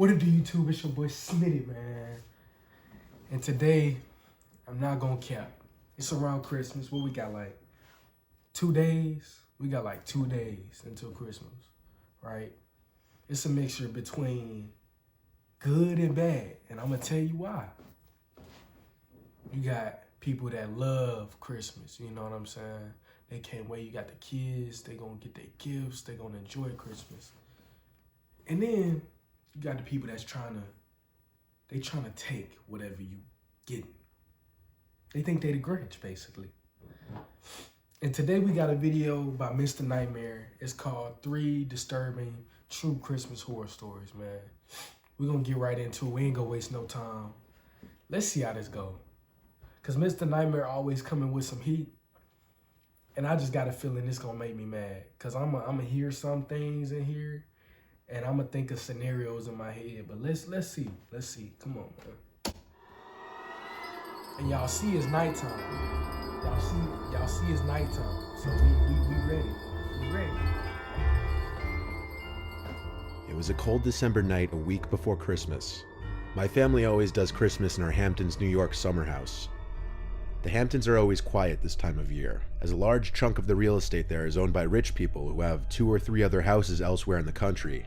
What it do, YouTube? It's your boy Smitty, man. And today, I'm not gonna cap. It's around Christmas. What we got, like 2 days? We got like 2 days until Christmas, right? It's a mixture between good and bad, and I'm gonna tell you why. You got people that love Christmas, you know what I'm saying? They can't wait. You got the kids, they gonna get their gifts, they gonna enjoy Christmas. And then you got the people that's trying to take whatever you get. They think they the Grinch, basically. And today we got a video by Mr. Nightmare. It's called 3 Disturbing True Christmas Horror Stories, man. We're gonna get right into it. We ain't gonna waste no time. Let's see how this go. Cause Mr. Nightmare always coming with some heat. And I just got a feeling it's gonna make me mad. Cause I'm gonna hear some things in here and I'm gonna think of scenarios in my head. But let's see. Let's see. Come on, man. And y'all see it's nighttime. Y'all see it's nighttime. So we ready. We ready. It was a cold December night a week before Christmas. My family always does Christmas in our Hamptons, New York summer house. The Hamptons are always quiet this time of year, as a large chunk of the real estate there is owned by rich people who have 2 or 3 other houses elsewhere in the country.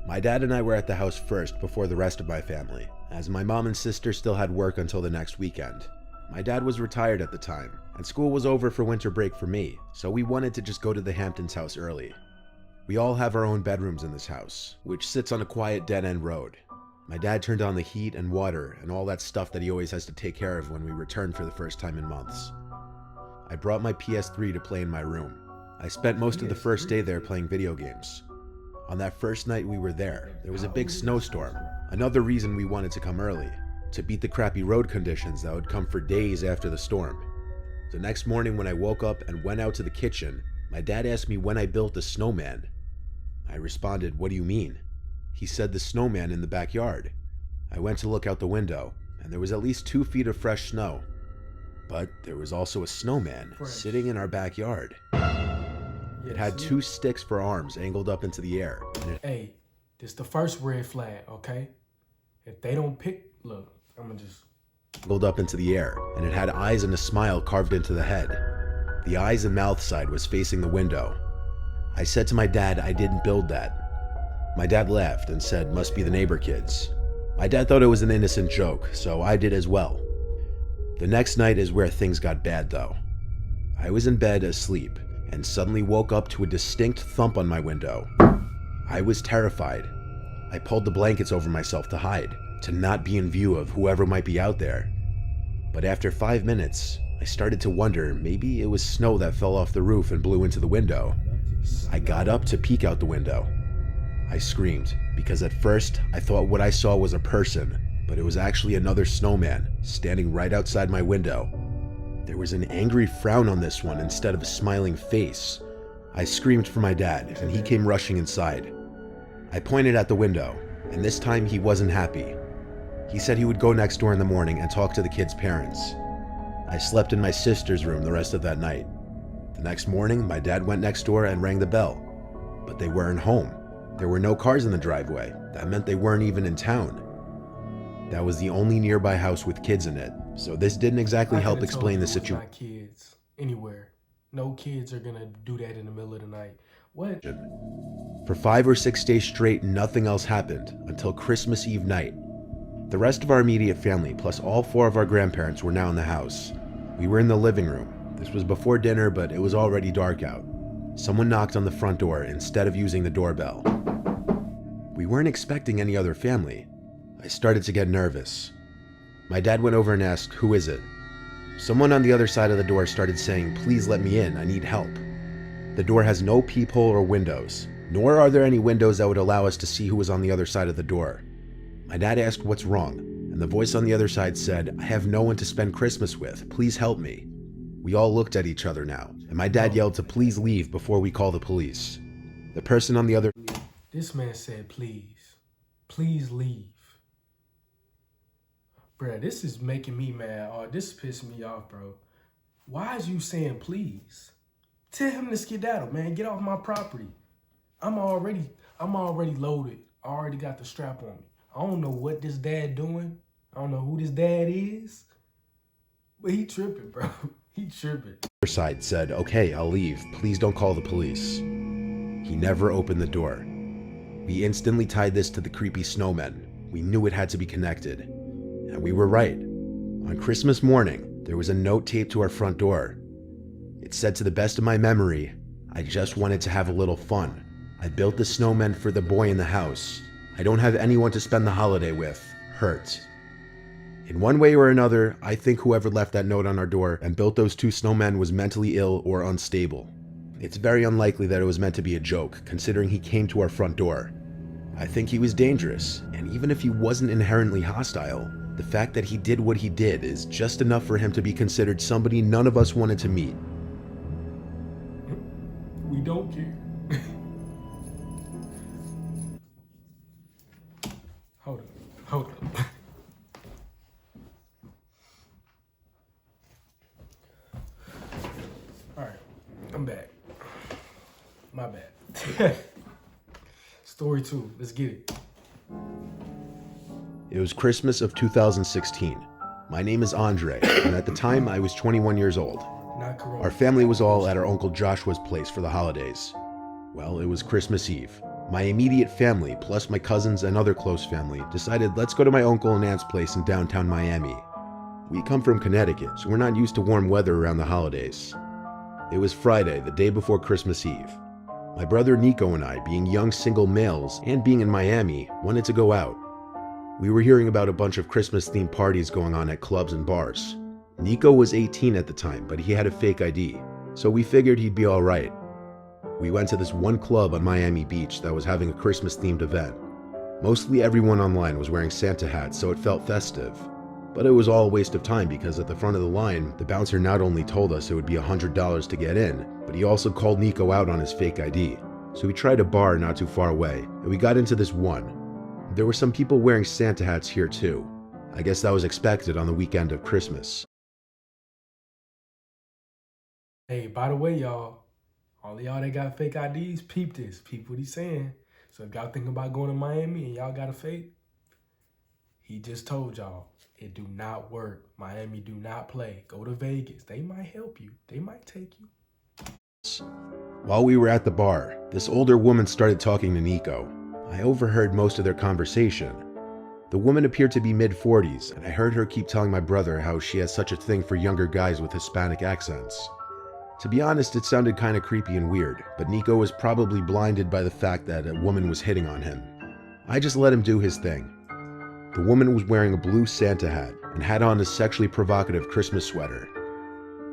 My dad and I were at the house first before the rest of my family, as my mom and sister still had work until the next weekend. My dad was retired at the time, and school was over for winter break for me, so we wanted to just go to the Hamptons house early. We all have our own bedrooms in this house, which sits on a quiet dead-end road. My dad turned on the heat and water and all that stuff that he always has to take care of when we return for the first time in months. I brought my PS3 to play in my room. I spent most of the first day there playing video games. On that first night we were there was a big snowstorm, another reason we wanted to come early, to beat the crappy road conditions that would come for days after the storm. The next morning when I woke up and went out to the kitchen, my dad asked me when I built the snowman. I responded, "What do you mean?" He said the snowman in the backyard. I went to look out the window, and there was at least 2 feet of fresh snow. But there was also a snowman sitting in our backyard. It had 2 sticks for arms angled up into the air. Hey, this the first red flag, okay? If they don't pick, look, I'm gonna just... Angled up into the air, and it had eyes and a smile carved into the head. The eyes and mouth side was facing the window. I said to my dad I didn't build that. My dad laughed and said, "Must be the neighbor kids." My dad thought it was an innocent joke, so I did as well. The next night is where things got bad though. I was in bed asleep and suddenly woke up to a distinct thump on my window. I was terrified. I pulled the blankets over myself to hide, to not be in view of whoever might be out there. But after 5 minutes, I started to wonder maybe it was snow that fell off the roof and blew into the window. I got up to peek out the window. I screamed, because at first I thought what I saw was a person, but it was actually another snowman standing right outside my window. There was an angry frown on this one instead of a smiling face. I screamed for my dad, and he came rushing inside. I pointed at the window, and this time he wasn't happy. He said he would go next door in the morning and talk to the kids' parents. I slept in my sister's room the rest of that night. The next morning, my dad went next door and rang the bell, but they weren't home. There were no cars in the driveway. That meant they weren't even in town. That was the only nearby house with kids in it, so this didn't exactly help explain the situation. Not kids anywhere. No kids are gonna do that in the middle of the night. What? For 5 or 6 days straight, nothing else happened until Christmas Eve night. The rest of our immediate family, plus all 4 of our grandparents, were now in the house. We were in the living room. This was before dinner, but it was already dark out. Someone knocked on the front door instead of using the doorbell. We weren't expecting any other family. I started to get nervous. My dad went over and asked, "Who is it?" Someone on the other side of the door started saying, "Please let me in, I need help." The door has no peephole or windows, nor are there any windows that would allow us to see who was on the other side of the door. My dad asked what's wrong, and the voice on the other side said, "I have no one to spend Christmas with, please help me." We all looked at each other now, and my dad yelled to please leave before we call the police. The person on the other... This man said, please leave. Bruh, this is making me mad. Oh, this is pissing me off, bro. Why is you saying please? Tell him to skedaddle, man. Get off my property. I'm already loaded. I already got the strap on me. I don't know what this dad doing. I don't know who this dad is. But he tripping, bro. He tripping. Side said, "Okay, I'll leave. Please don't call the police." He never opened the door. We instantly tied this to the creepy snowmen. We knew it had to be connected. And we were right. On Christmas morning, there was a note taped to our front door. It said, "To the best of my memory, I just wanted to have a little fun. I built the snowmen for the boy in the house. I don't have anyone to spend the holiday with. Hurt." In one way or another, I think whoever left that note on our door and built those 2 snowmen was mentally ill or unstable. It's very unlikely that it was meant to be a joke, considering he came to our front door. I think he was dangerous, and even if he wasn't inherently hostile, the fact that he did what he did is just enough for him to be considered somebody none of us wanted to meet. We don't care. Hold up. All right, I'm back. My bad. Story 2, let's get it. It was Christmas of 2016. My name is Andre, and at the time I was 21 years old. Not correct. Our family was all at our Uncle Joshua's place for the holidays. Well, it was Christmas Eve. My immediate family, plus my cousins and other close family, decided let's go to my uncle and aunt's place in downtown Miami. We come from Connecticut, so we're not used to warm weather around the holidays. It was Friday, the day before Christmas Eve. My brother Nico and I, being young single males and being in Miami, wanted to go out. We were hearing about a bunch of Christmas-themed parties going on at clubs and bars. Nico was 18 at the time, but he had a fake ID, so we figured he'd be alright. We went to this one club on Miami Beach that was having a Christmas-themed event. Mostly everyone online was wearing Santa hats, so it felt festive. But it was all a waste of time because at the front of the line, the bouncer not only told us it would be $100 to get in, but he also called Nico out on his fake ID. So we tried a bar not too far away, and we got into this one. There were some people wearing Santa hats here too. I guess that was expected on the weekend of Christmas. Hey, by the way, y'all, all of y'all that got fake IDs, peep this. Peep what he's saying. So if y'all thinking about going to Miami and y'all got a fake, he just told y'all, it do not work. Miami do not play. Go to Vegas. They might help you. They might take you. While we were at the bar, this older woman started talking to Nico. I overheard most of their conversation. The woman appeared to be mid-40s, and I heard her keep telling my brother how she has such a thing for younger guys with Hispanic accents. To be honest, it sounded kinda creepy and weird, but Nico was probably blinded by the fact that a woman was hitting on him. I just let him do his thing. The woman was wearing a blue Santa hat and had on a sexually provocative Christmas sweater.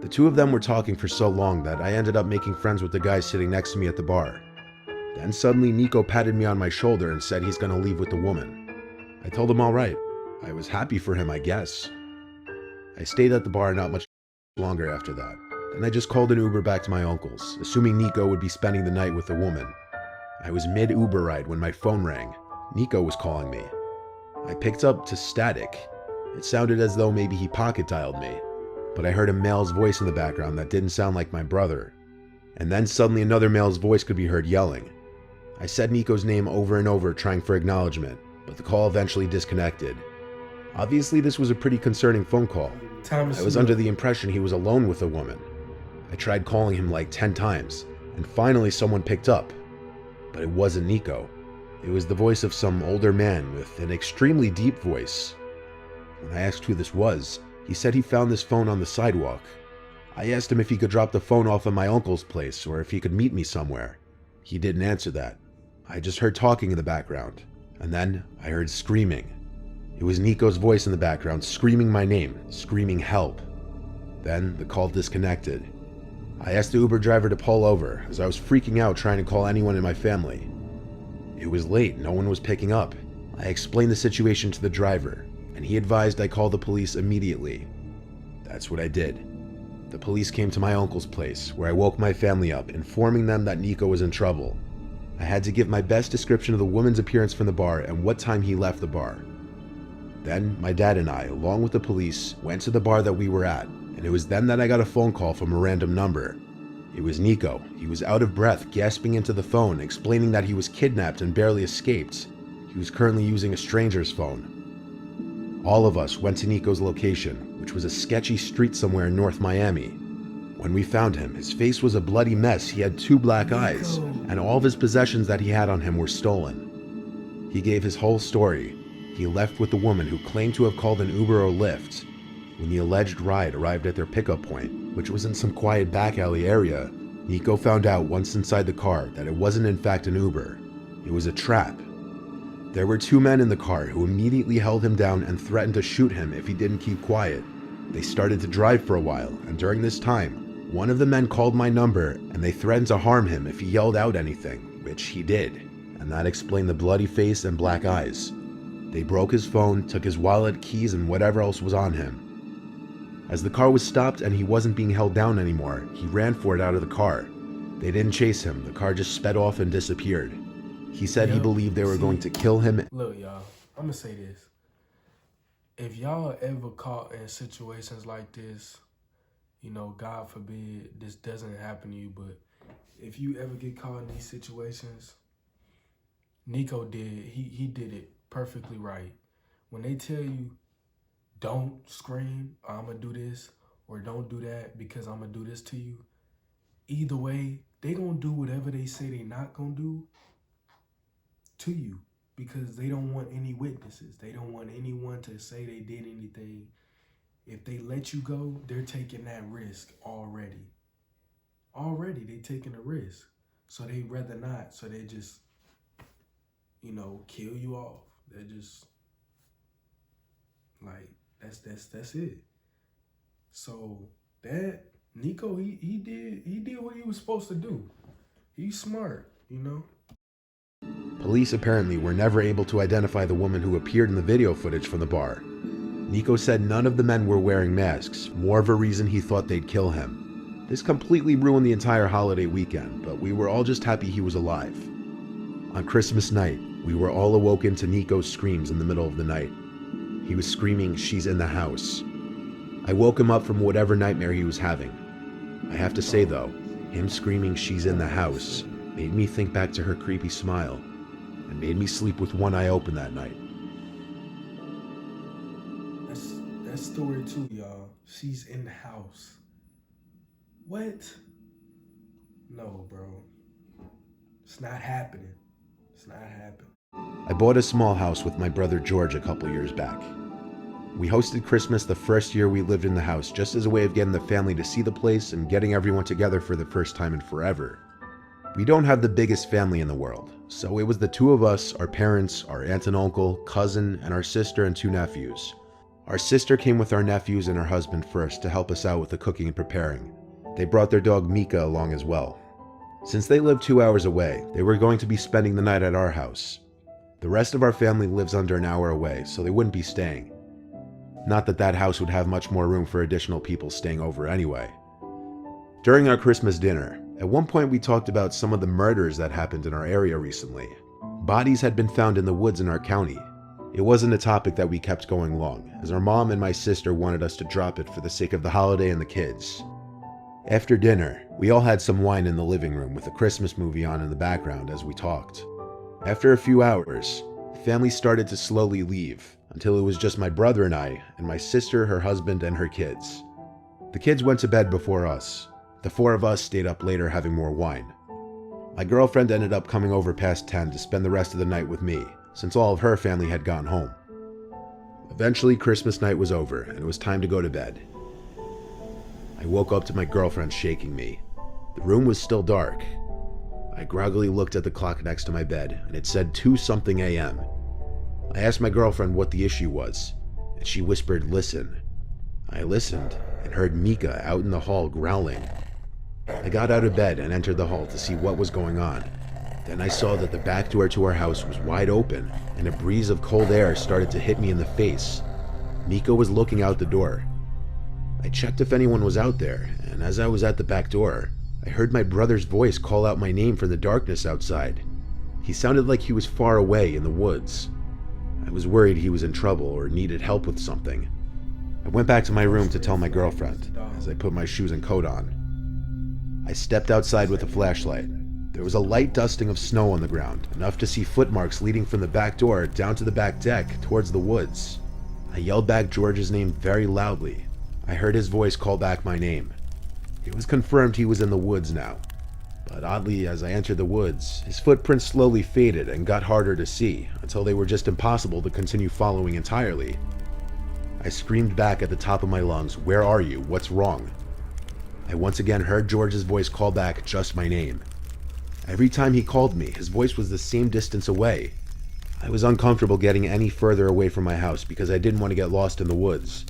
The two of them were talking for so long that I ended up making friends with the guy sitting next to me at the bar. Then suddenly Nico patted me on my shoulder and said he's gonna leave with the woman. I told him all right. I was happy for him, I guess. I stayed at the bar not much longer after that. Then I just called an Uber back to my uncle's, assuming Nico would be spending the night with the woman. I was mid-Uber ride when my phone rang. Nico was calling me. I picked up to static. It sounded as though maybe he pocket dialed me, but I heard a male's voice in the background that didn't sound like my brother. And then suddenly another male's voice could be heard yelling. I said Nico's name over and over trying for acknowledgement, but the call eventually disconnected. Obviously this was a pretty concerning phone call. I was under the impression he was alone with a woman. I tried calling him like 10 times, and finally someone picked up. But it wasn't Nico. It was the voice of some older man with an extremely deep voice. When I asked who this was, he said he found this phone on the sidewalk. I asked him if he could drop the phone off at my uncle's place or if he could meet me somewhere. He didn't answer that. I just heard talking in the background, and then I heard screaming. It was Nico's voice in the background screaming my name, screaming help. Then the call disconnected. I asked the Uber driver to pull over as I was freaking out trying to call anyone in my family. It was late, no one was picking up. I explained the situation to the driver, and he advised I call the police immediately. That's what I did. The police came to my uncle's place, where I woke my family up, informing them that Nico was in trouble. I had to give my best description of the woman's appearance from the bar and what time he left the bar. Then my dad and I, along with the police, went to the bar that we were at, and it was then that I got a phone call from a random number. It was Nico. He was out of breath, gasping into the phone, explaining that he was kidnapped and barely escaped. He was currently using a stranger's phone. All of us went to Nico's location, which was a sketchy street somewhere in North Miami. When we found him, his face was a bloody mess. He had 2 black eyes, and all of his possessions that he had on him were stolen. He gave his whole story. He left with the woman who claimed to have called an Uber or Lyft. When the alleged ride arrived at their pickup point, which was in some quiet back alley area, Nico found out once inside the car that it wasn't in fact an Uber. It was a trap. There were 2 men in the car who immediately held him down and threatened to shoot him if he didn't keep quiet. They started to drive for a while, and during this time, one of the men called my number and they threatened to harm him if he yelled out anything, which he did, and that explained the bloody face and black eyes. They broke his phone, took his wallet, keys, and whatever else was on him. As the car was stopped and he wasn't being held down anymore, he ran for it out of the car. They didn't chase him, the car just sped off and disappeared. He said he believed they were going to kill him. Look, y'all, I'm gonna say this. If y'all ever caught in situations like this, you know, God forbid this doesn't happen to you, but if you ever get caught in these situations, Nico he did it perfectly right. When they tell you, don't scream, I'm gonna do this, or don't do that because I'm gonna do this to you, either way, they gonna do whatever they say they not gonna do to you because they don't want any witnesses. They don't want anyone to say they did anything. If they let you go, they're taking that risk already. Already, they taking a risk. So they rather not. So they just, you know, kill you off. They're just like, that's it. So that Nico, he did what he was supposed to do. He's smart, you know. Police apparently were never able to identify the woman who appeared in the video footage from the bar. Nico said none of the men were wearing masks, more of a reason he thought they'd kill him. This completely ruined the entire holiday weekend, but we were all just happy he was alive. On Christmas night, we were all awoken to Nico's screams in the middle of the night. He was screaming, "She's in the house." I woke him up from whatever nightmare he was having. I have to say though, him screaming, "She's in the house," made me think back to her creepy smile, and made me sleep with one eye open that night. That story too, y'all. She's in the house. What? No, bro. It's not happening. It's not happening. I bought a small house with my brother George a couple years back. We hosted Christmas the first year we lived in the house just as a way of getting the family to see the place and getting everyone together for the first time in forever. We don't have the biggest family in the world, so it was the 2 of us, our parents, our aunt and uncle, cousin, and our sister and 2 nephews. Our sister came with our nephews and her husband first to help us out with the cooking and preparing. They brought their dog Mika along as well. Since they lived 2 hours away, they were going to be spending the night at our house. The rest of our family lives under an hour away, so they wouldn't be staying. Not that that house would have much more room for additional people staying over anyway. During our Christmas dinner, at one point we talked about some of the murders that happened in our area recently. Bodies had been found in the woods in our county. It wasn't a topic that we kept going long, as our mom and my sister wanted us to drop it for the sake of the holiday and the kids. After dinner, we all had some wine in the living room with a Christmas movie on in the background as we talked. After a few hours, the family started to slowly leave, until it was just my brother and I, and my sister, her husband, and her kids. The kids went to bed before us. The 4 of us stayed up later having more wine. My girlfriend ended up coming over past 10 to spend the rest of the night with me, since all of her family had gone home. Eventually, Christmas night was over, and it was time to go to bed. I woke up to my girlfriend shaking me. The room was still dark. I groggily looked at the clock next to my bed, and it said 2-something a.m. I asked my girlfriend what the issue was, and she whispered, "Listen." I listened, and heard Mika out in the hall growling. I got out of bed and entered the hall to see what was going on. Then I saw that the back door to our house was wide open, and a breeze of cold air started to hit me in the face. Mika was looking out the door. I checked if anyone was out there, and as I was at the back door, I heard my brother's voice call out my name from the darkness outside. He sounded like he was far away in the woods. I was worried he was in trouble or needed help with something. I went back to my room to tell my girlfriend as I put my shoes and coat on. I stepped outside with a flashlight. There was a light dusting of snow on the ground, enough to see footmarks leading from the back door down to the back deck towards the woods. I yelled back George's name very loudly. I heard his voice call back my name. It was confirmed he was in the woods now. But oddly, as I entered the woods, his footprints slowly faded and got harder to see, until they were just impossible to continue following entirely. I screamed back at the top of my lungs, "Where are you? What's wrong?" I once again heard George's voice call back just my name. Every time he called me, his voice was the same distance away. I was uncomfortable getting any further away from my house because I didn't want to get lost in the woods.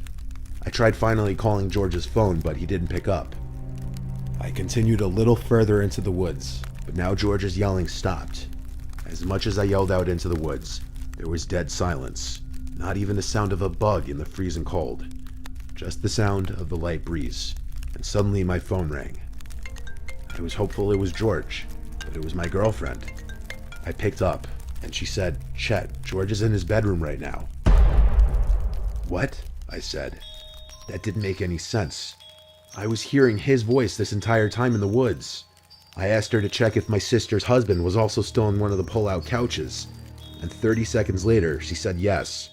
I tried finally calling George's phone, but he didn't pick up. I continued a little further into the woods, but now George's yelling stopped. As much as I yelled out into the woods, there was dead silence. Not even the sound of a bug in the freezing cold. Just the sound of the light breeze. And suddenly my phone rang. I was hopeful it was George, but it was my girlfriend. I picked up, and she said, "Chet, George is in his bedroom right now." "What?" I said. That didn't make any sense. I was hearing his voice this entire time in the woods. I asked her to check if my sister's husband was also still on one of the pull-out couches, and 30 seconds later, she said yes.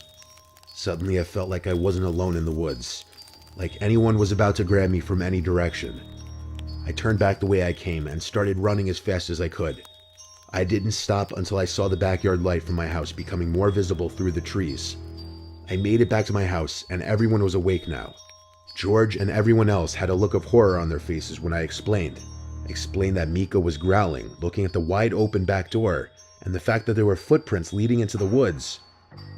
Suddenly, I felt like I wasn't alone in the woods, like anyone was about to grab me from any direction. I turned back the way I came and started running as fast as I could. I didn't stop until I saw the backyard light from my house becoming more visible through the trees. I made it back to my house, and everyone was awake now. George and everyone else had a look of horror on their faces when I explained that Mika was growling, looking at the wide open back door, and the fact that there were footprints leading into the woods.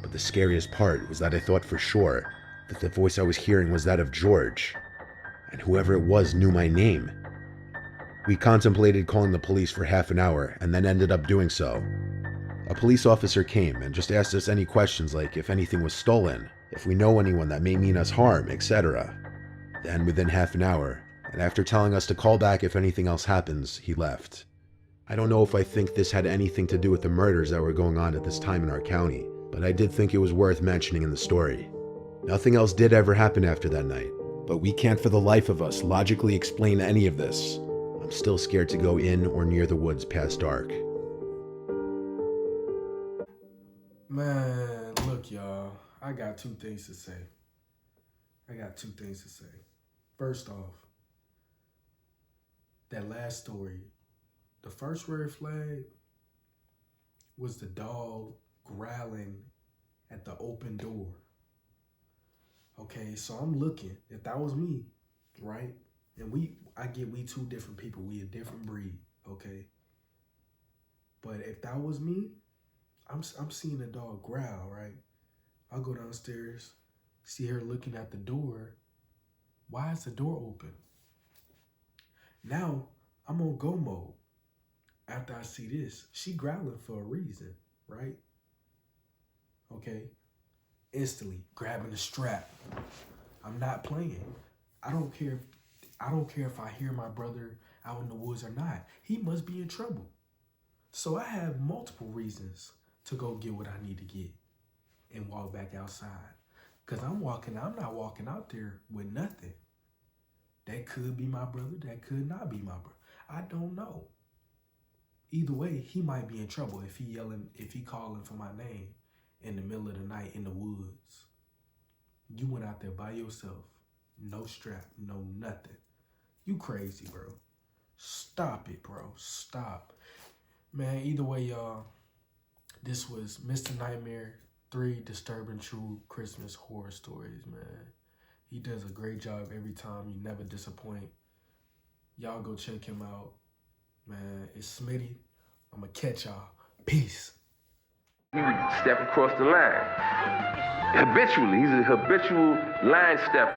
But the scariest part was that I thought for sure that the voice I was hearing was that of George, and whoever it was knew my name. We contemplated calling the police for half an hour and then ended up doing so. A police officer came and just asked us any questions like if anything was stolen, if we know anyone that may mean us harm, etc. Then within half an hour, and after telling us to call back if anything else happens, he left. I don't know if I think this had anything to do with the murders that were going on at this time in our county, but I did think it was worth mentioning in the story. Nothing else did ever happen after that night, but we can't for the life of us logically explain any of this. I'm still scared to go in or near the woods past dark. Man, look, y'all. I got two things to say. First off, that last story, the first red flag was the dog growling at the open door. Okay, so I'm looking. If that was me, right? And we two different people. We a different breed, okay? But if that was me, I'm seeing a dog growl, right? I'll go downstairs, see her looking at the door. Why is the door open? Now, I'm on go mode. After I see this, she growling for a reason, right? Okay. Instantly grabbing the strap. I'm not playing. I don't care if I hear my brother out in the woods or not. He must be in trouble. So I have multiple reasons to go get what I need to get and walk back outside. Because I'm not walking out there with nothing. That could be my brother. That could not be my brother. I don't know. Either way, he might be in trouble if he calling for my name in the middle of the night in the woods. You went out there by yourself. No strap, no nothing. You crazy, bro. Stop it, bro. Stop. Man, either way, y'all, this was Mr. Nightmare, 3 Disturbing True Christmas Horror Stories, man. He does a great job every time. He never disappoint. Y'all go check him out. Man, it's Smitty. I'm going to catch y'all. Peace. He would step across the line. Habitually. He's a habitual line stepper.